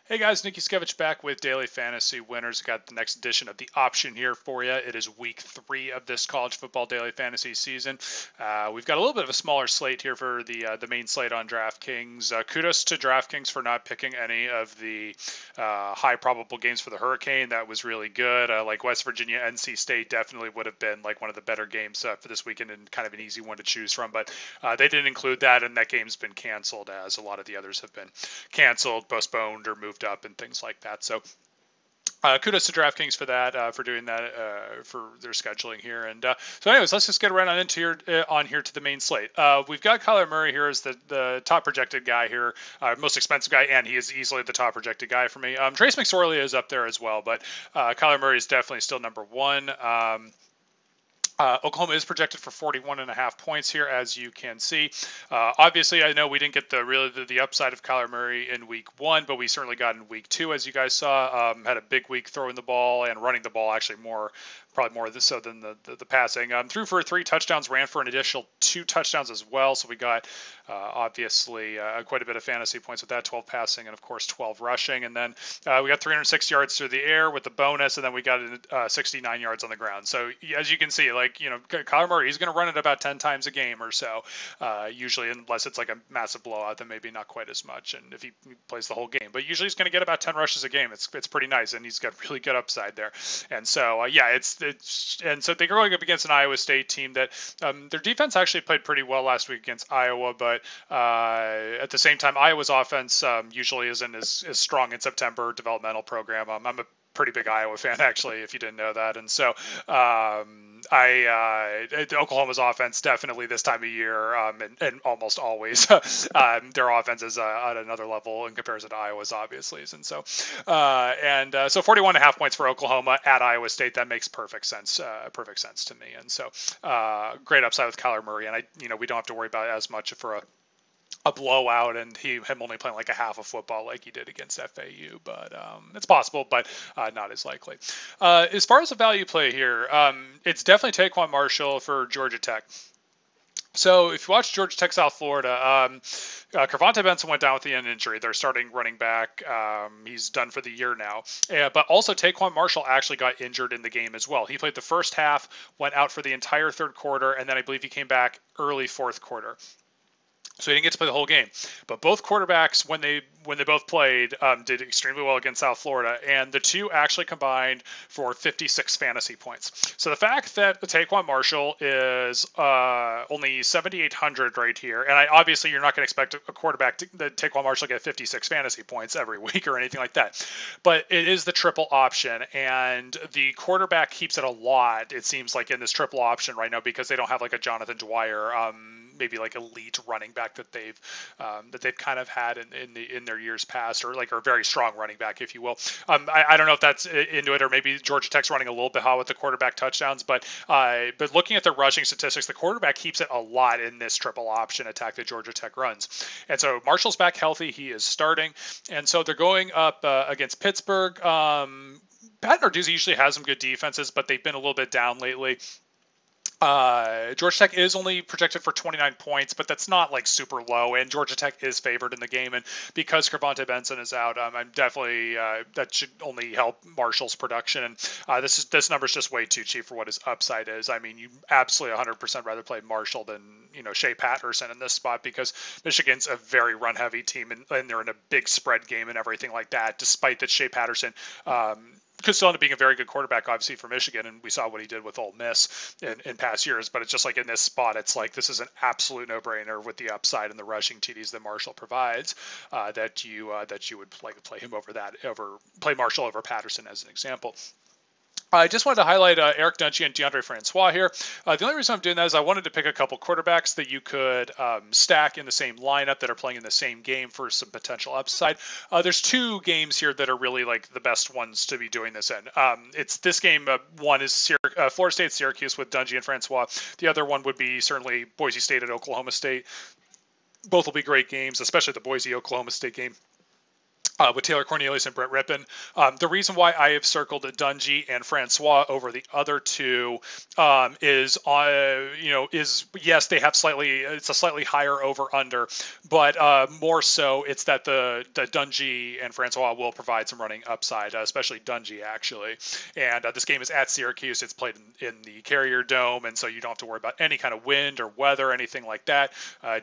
Hey guys, Nick Yuskevich back with Daily Fantasy Winners. Got the next edition of the option here for you. It is week 3 of this college football daily fantasy season. We've got a little bit of a smaller slate here for the main slate on DraftKings. Kudos to DraftKings for not picking any of the high probable games for the Hurricane. That was really good. Like West Virginia, NC State definitely would have been like one of the better games for this weekend and kind of an easy one to choose from. But they didn't include that, and that game's been canceled as a lot of the others have been canceled, postponed, or moved up and things like that. So kudos to DraftKings for that, for doing that, for their scheduling here. And so, anyways, let's just get right on into here to the main slate. We've got Kyler Murray here as the top projected guy here, most expensive guy, and he is easily the top projected guy for me. Trace McSorley is up there as well, but Kyler Murray is definitely still number one. Oklahoma is projected for 41.5 points here, as you can see. Obviously, I know we didn't get the upside of Kyler Murray in week 1, but we certainly got in week 2, as you guys saw. Had a big week throwing the ball and running the ball, actually probably more so than the passing. Threw for 3 touchdowns, ran for an additional 2 touchdowns as well. So we got obviously quite a bit of fantasy points with that, 12 passing and of course 12 rushing. And then we got 306 yards through the air with the bonus, and then we got 69 yards on the ground. So as you can see, Kyler Murray, he's going to run it about 10 times a game or so, usually, unless it's like a massive blowout, then maybe not quite as much. And if he plays the whole game, but usually he's going to get about 10 rushes a game. It's pretty nice, and he's got really good upside there. And so and so they're going up against an Iowa State team that their defense actually played pretty well last week against Iowa, but at the same time, Iowa's offense usually isn't as strong in September. Developmental program. I'm a pretty big Iowa fan, actually, if you didn't know that. And so Oklahoma's offense definitely this time of year, and almost always their offense is at another level in comparison to Iowa's, obviously. And so so 41.5 points for Oklahoma at Iowa State. That makes perfect sense to me. And so great upside with Kyler Murray, and we don't have to worry about it as much for a blowout, and him only playing like a half of football like he did against FAU, but it's possible, but not as likely. As far as the value play here, it's definitely Taquan Marshall for Georgia Tech. So if you watch Georgia Tech, South Florida, Carvonta Benson went down with an injury. They're starting running back. He's done for the year now. But also Taquan Marshall actually got injured in the game as well. He played the first half, went out for the entire third quarter, and then I believe he came back early fourth quarter. So he didn't get to play the whole game. But both quarterbacks, when they both played, did extremely well against South Florida, and the two actually combined for 56 fantasy points. So the fact that Taquan Marshall is only 7,800 right here, and obviously you're not going to expect a quarterback that Taquan Marshall get 56 fantasy points every week or anything like that, but it is the triple option, and the quarterback keeps it a lot, it seems like, in this triple option right now, because they don't have like a Jonathan Dwyer, maybe like elite running back that they've kind of had in their years past, or a very strong running back, if you will. I don't know if that's into it, or maybe Georgia Tech's running a little bit hot with the quarterback touchdowns, but looking at the rushing statistics, the quarterback keeps it a lot in this triple option attack that Georgia Tech runs. And so Marshall's back healthy, he is starting, and so they're going up against Pittsburgh. Pat Narduzzi usually has some good defenses, but they've been a little bit down lately. Georgia Tech is only projected for 29 points, but that's not like super low, and Georgia Tech is favored in the game, and because Carvonta Benson is out, I'm definitely that should only help Marshall's production, and this number is just way too cheap for what his upside is. I mean, you absolutely 100% rather play Marshall than Shea Patterson in this spot, because Michigan's a very run-heavy team, and they're in a big spread game and everything like that, despite that Shea Patterson could still end up being a very good quarterback, obviously, for Michigan, and we saw what he did with Ole Miss in past years. But it's just like in this spot, it's like this is an absolute no-brainer with the upside and the rushing TDs that Marshall provides. That you would play Marshall over Patterson as an example. I just wanted to highlight Eric Dungey and DeAndre Francois here. The only reason I'm doing that is I wanted to pick a couple quarterbacks that you could stack in the same lineup that are playing in the same game for some potential upside. There's 2 games here that are really like the best ones to be doing this in. It's this game. One is Florida State Syracuse with Dungey and Francois. The other one would be certainly Boise State at Oklahoma State. Both will be great games, especially the Boise Oklahoma State game. with Taylor Cornelius and Brett Rippon. The reason why I have circled Dungy and Francois over the other two is yes, they have it's a slightly higher over under, but more so it's that the Dungy and Francois will provide some running upside, especially Dungy actually. And this game is at Syracuse. It's played in the Carrier Dome, and so you don't have to worry about any kind of wind or weather, anything like that.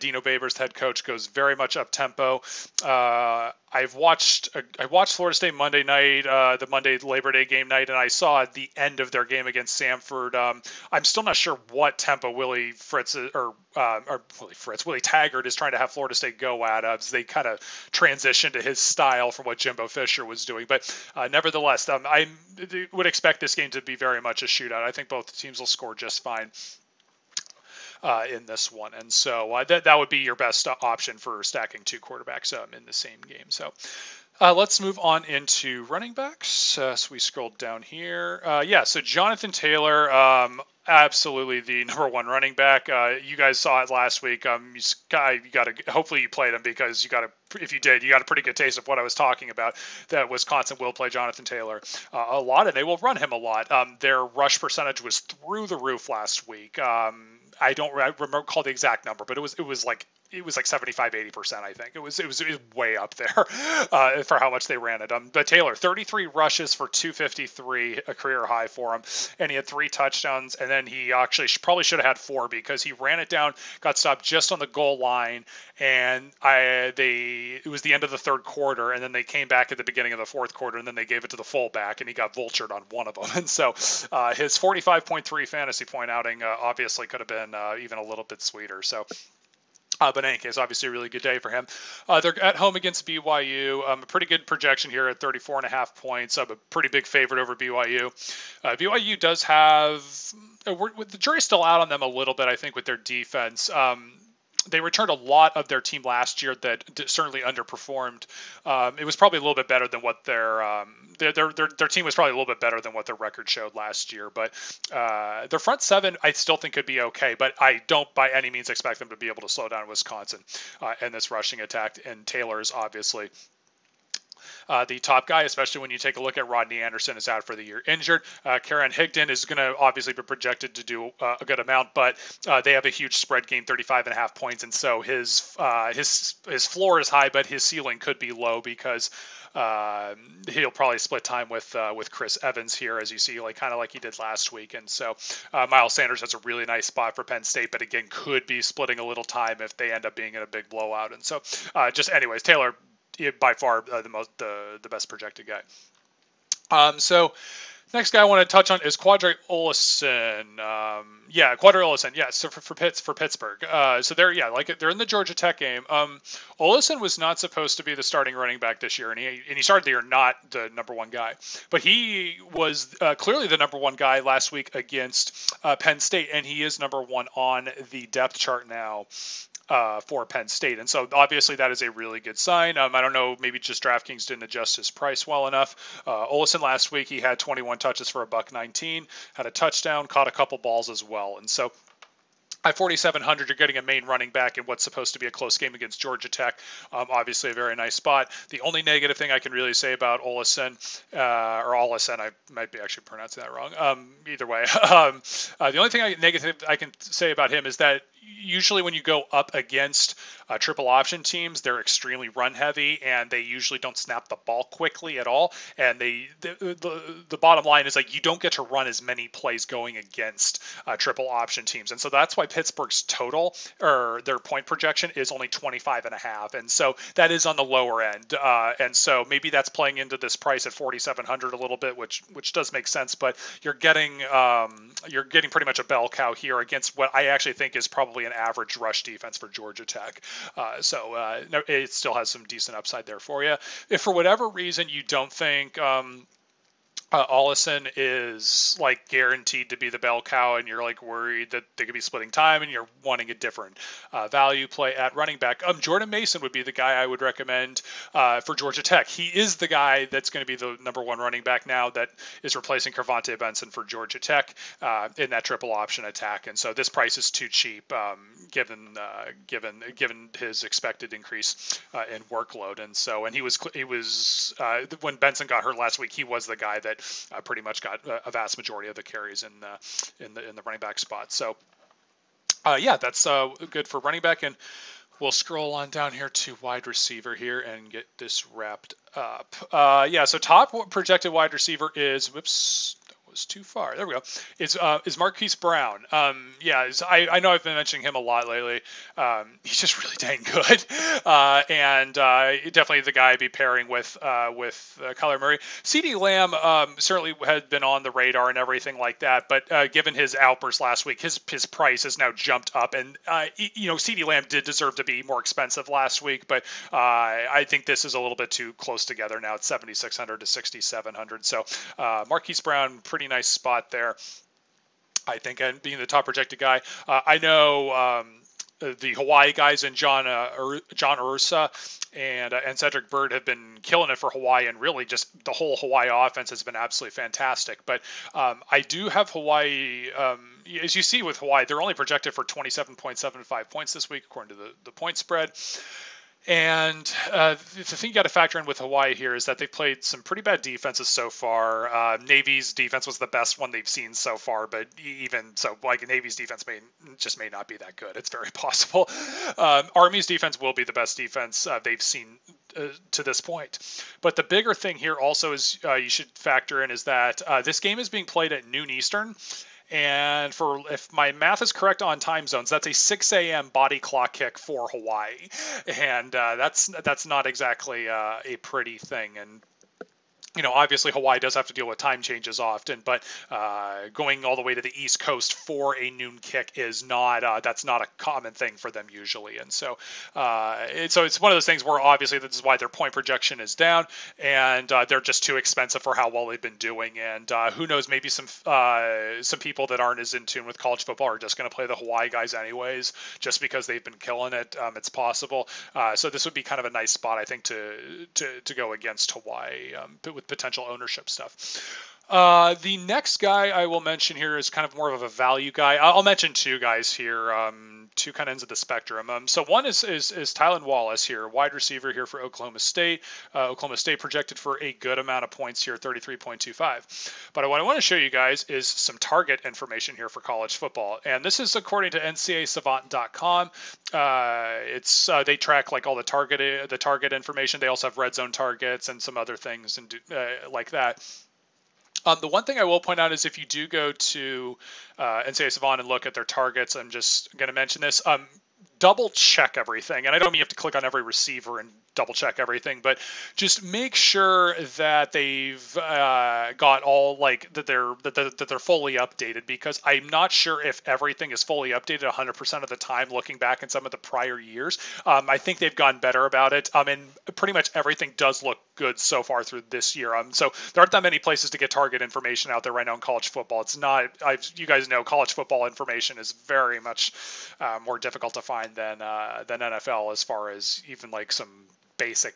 Dino Babers, head coach, goes very much up tempo. I watched Florida State Monday night, the Monday Labor Day game night, and I saw the end of their game against Samford. I'm still not sure what tempo Willie Taggart is trying to have Florida State go at as they kind of transition to his style from what Jimbo Fisher was doing. But nevertheless, I would expect this game to be very much a shootout. I think both teams will score just fine in this one, and so that would be your best option for stacking two quarterbacks in the same game. So let's move on into running backs. So we scrolled down here. So Jonathan Taylor, absolutely the number one running back. You guys saw it last week. You got to hopefully you played him because if you did, you got a pretty good taste of what I was talking about. That Wisconsin will play Jonathan Taylor a lot, and they will run him a lot. Their rush percentage was through the roof last week. I don't recall the exact number, but it was like 75-80%. I think it was way up there for how much they ran it. But Taylor, 33 rushes for 253, a career high for him, and he had 3 touchdowns. And then he actually probably should have had 4 because he ran it down, got stopped just on the goal line, and it was the end of the third quarter, and then they came back at the beginning of the fourth quarter, and then they gave it to the fullback, and he got vultured on one of them. And so his 45.3 fantasy point outing obviously could have been even a little bit sweeter. So. But in any case, obviously a really good day for him. They're at home against BYU. A pretty good projection here at 34.5 points. A pretty big favorite over BYU. BYU does have the jury's still out on them a little bit, I think, with their defense. They returned a lot of their team last year that certainly underperformed. It was probably a little bit better than what their team was probably a little bit better than what their record showed last year. But their front seven, I still think could be okay. But I don't by any means expect them to be able to slow down Wisconsin and this rushing attack. And Taylor's obviously the top guy, especially when you take a look at Rodney Anderson is out for the year injured. Karen Higdon is going to obviously be projected to do a good amount, but they have a huge spread game, 35.5 points, and so his floor is high, but his ceiling could be low because he'll probably split time with Chris Evans here, as you see, kind of like he did last week. And so Miles Sanders has a really nice spot for Penn State, but again, could be splitting a little time if they end up being in a big blowout. And so anyways, Taylor, by far the best projected guy. So next guy I want to touch on is Quadre Olison. Quadre Olison. Yeah, so for Pittsburgh. So they're in the Georgia Tech game. Olison was not supposed to be the starting running back this year, and he started the year not the number one guy, but he was clearly the number one guy last week against Penn State, and he is number one on the depth chart now. For Penn State. And so obviously that is a really good sign. I don't know, maybe just DraftKings didn't adjust his price well enough. Olison last week, he had 21 touches for $119, had a touchdown, caught a couple balls as well. And so at 4,700, you're getting a main running back in what's supposed to be a close game against Georgia Tech. Obviously, a very nice spot. The only negative thing I can really say about Olison, or Olison, I might be actually pronouncing that wrong. Either way, the only thing negative I can say about him is that usually when you go up against triple option teams, they're extremely run heavy, and they usually don't snap the ball quickly at all. And the bottom line is you don't get to run as many plays going against triple option teams, and so that's why Pittsburgh's total or their point projection is only 25.5, and so that is on the lower end. And so maybe that's playing into this price at 4,700 a little bit, which does make sense. But you're getting pretty much a bell cow here against what I actually think is probably an average rush defense for Georgia Tech. So it still has some decent upside there for you. If for whatever reason you don't think Ollison is like guaranteed to be the bell cow, and you're like worried that they could be splitting time, and you're wanting a different value play at running back. Jordan Mason would be the guy I would recommend for Georgia Tech. He is the guy that's going to be the number one running back now that is replacing Kervontae Benson for Georgia Tech in that triple option attack. And so this price is too cheap given his expected increase in workload. And so he was when Benson got hurt last week, he was the guy that pretty much got a vast majority of the carries in the running back spot. So that's good for running back. And we'll scroll on down here to wide receiver here and get this wrapped up. So top projected wide receiver is, whoops, was too far. There we go. Is Marquise Brown. I know I've been mentioning him a lot lately. He's just really dang good, and definitely the guy I'd be pairing with Kyler Murray. CeeDee Lamb certainly had been on the radar and everything like that, but given his outburst last week, his price has now jumped up, and CeeDee Lamb did deserve to be more expensive last week, but I think this is a little bit too close together now. It's 7,600 to 6,700. So Marquise Brown, pretty nice spot there, I think, and being the top projected guy. I know the Hawaii guys and John Ursa and Cedric Bird have been killing it for Hawaii, and really just the whole Hawaii offense has been absolutely fantastic. But I do have Hawaii, as you see with Hawaii, they're only projected for 27.75 points this week according to the point spread. And the thing you got to factor in with Hawaii here is that they've played some pretty bad defenses so far. Navy's defense was the best one they've seen so far, but even so, like Navy's defense may not be that good. It's very possible. Army's defense will be the best defense they've seen to this point. But the bigger thing here also is you should factor in is that this game is being played at noon Eastern. And if my math is correct on time zones, that's a 6 a.m. body clock kick for Hawaii, and that's not exactly a pretty thing. And obviously Hawaii does have to deal with time changes often, but going all the way to the East Coast for a noon kick is that's not a common thing for them usually. And so it's one of those things where obviously this is why their point projection is down, and they're just too expensive for how well they've been doing. And who knows, maybe some people that aren't as in tune with college football are just going to play the Hawaii guys anyways, just because they've been killing it. It's possible. So this would be kind of a nice spot, I think, to go against Hawaii with potential ownership stuff. The next guy I will mention here is kind of more of a value guy. I'll mention two guys here, two kind of ends of the spectrum. So one is Tylan Wallace here, wide receiver here for Oklahoma State. Oklahoma State projected for a good amount of points here, 33.25. But what I want to show you guys is some target information here for college football. And this is according to NCAAsavant.com. They track like all the target information. They also have red zone targets and some other things and like that. The one thing I will point out is if you do go to NCAA Savant and look at their targets, I'm just going to mention this, double check everything. And I don't mean you have to click on every receiver and double check everything, but just make sure that they've got all that they're fully updated, because I'm not sure if everything is fully updated 100% of the time looking back in some of the prior years. I think they've gotten better about it. And pretty much everything does look good so far through this year. So there aren't that many places to get target information out there right now in college football. It's not, you guys know, college football information is very much more difficult to find than NFL, as far as even like some basic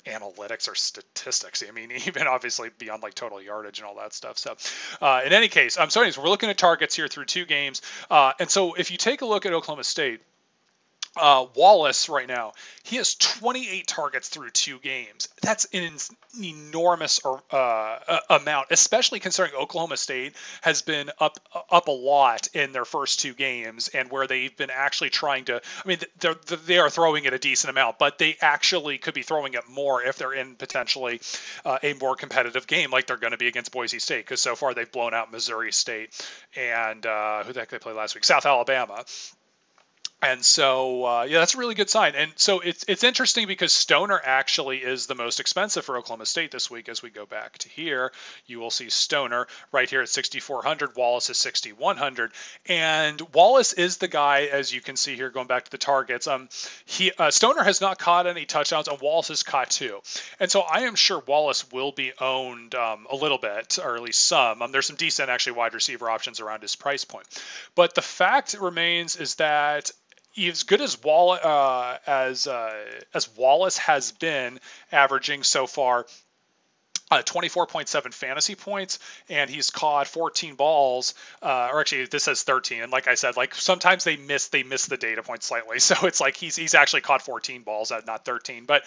analytics or statistics. I mean, even obviously beyond like total yardage and all that stuff. So in any case, anyways, we're looking at targets here through two games. And so if you take a look at Oklahoma State, Wallace right now, he has 28 targets through two games. That's an enormous amount, especially considering Oklahoma State has been up a lot in their first two games, and where they've been actually trying to, I mean, they are throwing it a decent amount, but they actually could be throwing it more if they're in potentially a more competitive game like they're going to be against Boise State, because so far they've blown out Missouri State and who the heck they played last week? South Alabama. And so, yeah, that's a really good sign. And so it's interesting because Stoner actually is the most expensive for Oklahoma State this week. As we go back to here, you will see Stoner right here at 6,400. Wallace is 6,100. And Wallace is the guy, as you can see here, going back to the targets. Stoner has not caught any touchdowns, and Wallace has caught 2. And so I am sure Wallace will be owned a little bit, or at least some. There's some decent, actually, wide receiver options around his price point. But the fact remains is that as good as Wallace has been averaging so far, 24.7 fantasy points, and he's caught 14 balls, or actually this says 13. And like I said, like sometimes they miss the data point slightly, so it's like he's actually caught 14 balls, not 13. But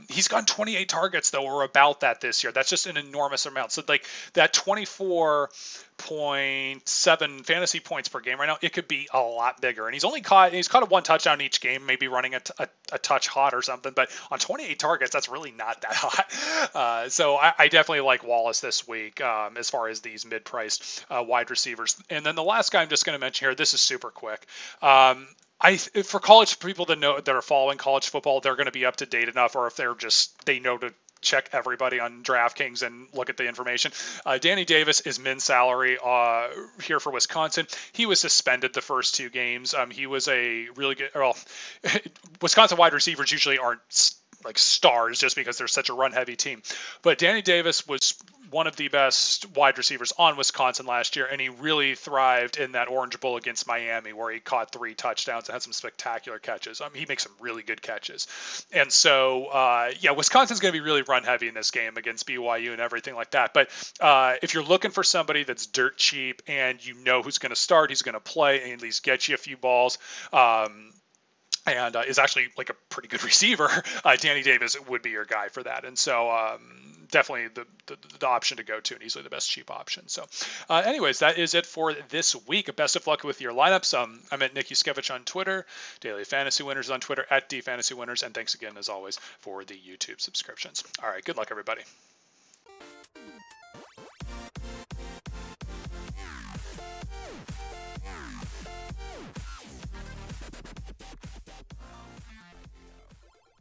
he's gotten 28 targets though, or about that this year. That's just an enormous amount. So like that 24.7 fantasy points per game right now, it could be a lot bigger. And he's caught a 1 touchdown each game, maybe running a touch hot or something. But on 28 targets, that's really not that hot. So I definitely like Wallace this week as far as these mid-priced wide receivers. And then the last guy I'm just going to mention here, this is super quick. For college people that are following college football, they're going to be up to date enough, or if they know to check everybody on DraftKings and look at the information. Danny Davis is min salary here for Wisconsin. He was suspended the first 2 games. He was a really good. Well, Wisconsin wide receivers usually aren't like stars just because they're such a run-heavy team. But Danny Davis was one of the best wide receivers on Wisconsin last year, and he really thrived in that Orange Bowl against Miami, where he caught 3 touchdowns and had some spectacular catches. He makes some really good catches. And so, Wisconsin's going to be really run-heavy in this game against BYU and everything like that. But if you're looking for somebody that's dirt cheap and you know who's going to start, he's going to play, and at least get you a few balls, and is actually like a pretty good receiver, Danny Davis would be your guy for that. And so definitely the option to go to, and easily the best cheap option. So anyways, that is it for this week. Best of luck with your lineups. I'm at Nick Yuskevich on Twitter, Daily Fantasy Winners on Twitter, at DFantasyWinners. And thanks again, as always, for the YouTube subscriptions. All right, good luck, everybody.